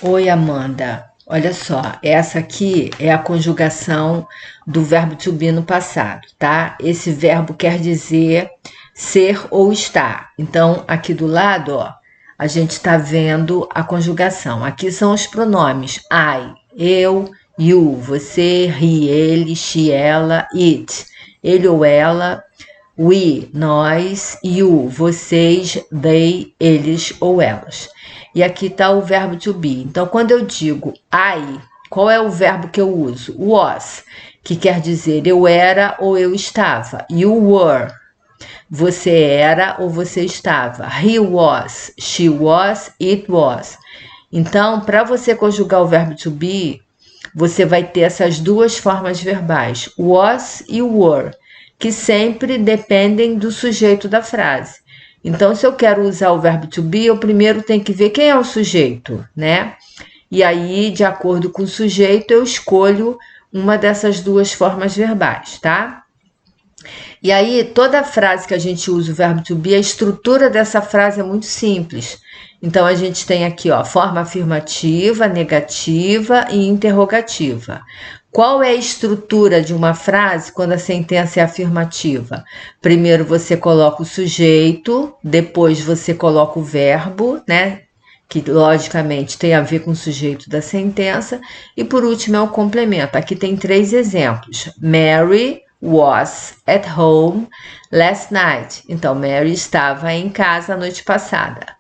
Oi, Amanda. Olha só, essa aqui é a conjugação do verbo to be no passado, tá? Esse verbo quer dizer ser ou estar. Então, aqui do lado, ó, a gente está vendo a conjugação. Aqui são os pronomes I, eu, you, você, he, ele, she, ela, it, ele ou ela, we, nós, you, vocês, they, eles ou elas. E aqui está o verbo to be. Então, quando eu digo I, qual é o verbo que eu uso? Was, que quer dizer eu era ou eu estava. You were, você era ou você estava. He was, she was, it was. Então, para você conjugar o verbo to be, você vai ter essas duas formas verbais, was e were, que sempre dependem do sujeito da frase. Então, se eu quero usar o verbo to be, eu primeiro tenho que ver quem é o sujeito, né? E aí, de acordo com o sujeito, eu escolho uma dessas duas formas verbais, tá? E aí, toda frase que a gente usa o verbo to be, a estrutura dessa frase é muito simples. Então, a gente tem aqui, ó, forma afirmativa, negativa e interrogativa. Qual é a estrutura de uma frase quando a sentença é afirmativa? Primeiro você coloca o sujeito, depois você coloca o verbo, né? Que logicamente tem a ver com o sujeito da sentença, e por último é o complemento. Aqui tem 3 exemplos. Mary was at home last night. Então, Mary estava em casa a noite passada.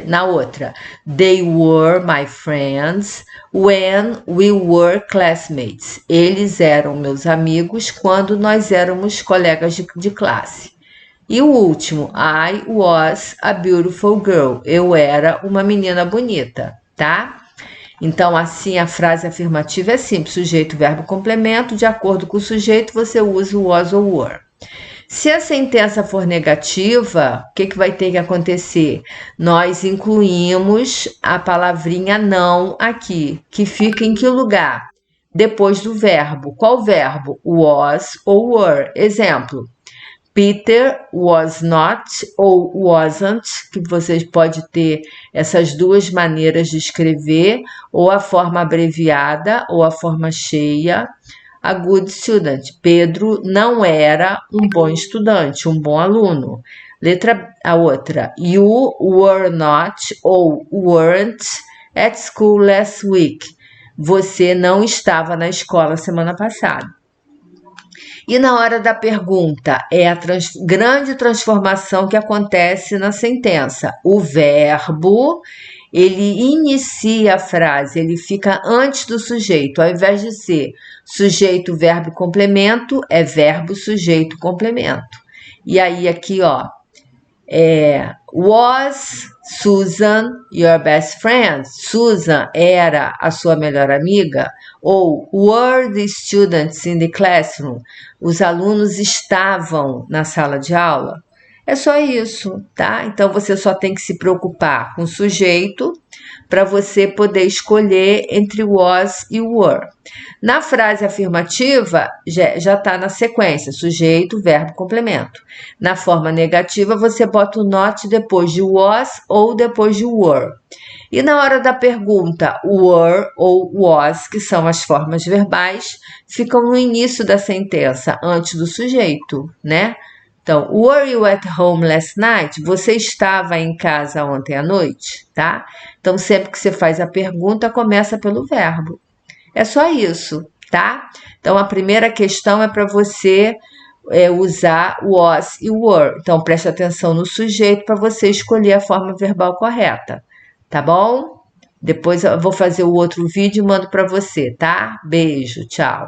Na outra, they were my friends when we were classmates. Eles eram meus amigos quando nós éramos colegas de classe. E o último, I was a beautiful girl. Eu era uma menina bonita, tá? Então, assim, a frase afirmativa é simples, sujeito, verbo, complemento. De acordo com o sujeito, você usa o was ou were. Se a sentença for negativa, o que vai ter que acontecer? Nós incluímos a palavrinha não aqui, que fica em que lugar? Depois do verbo. Qual verbo? Was ou were. Exemplo, Peter was not ou wasn't, que vocês podem ter essas duas maneiras de escrever, ou a forma abreviada ou a forma cheia. A good student. Pedro não era um bom estudante, um bom aluno. A outra. You were not ou weren't at school last week. Você não estava na escola semana passada. E na hora da pergunta, é a grande transformação que acontece na sentença. O verbo, ele inicia a frase, ele fica antes do sujeito. Ao invés de ser sujeito, verbo, complemento, é verbo, sujeito, complemento. E aí aqui, ó, was Susan your best friend? Susan era a sua melhor amiga? Ou were the students in the classroom? Os alunos estavam na sala de aula? É só isso, tá? Então você só tem que se preocupar com o sujeito para você poder escolher entre was e were. Na frase afirmativa, já está na sequência, sujeito, verbo, complemento. Na forma negativa, você bota o not depois de was ou depois de were. E na hora da pergunta, were ou was, que são as formas verbais, ficam no início da sentença, antes do sujeito, né? Então, were you at home last night? Você estava em casa ontem à noite, tá? Então, sempre que você faz a pergunta, começa pelo verbo. É só isso, tá? Então, a primeira questão é para você usar was e were. Então, preste atenção no sujeito para você escolher a forma verbal correta, tá bom? Depois eu vou fazer o outro vídeo e mando para você, tá? Beijo, tchau.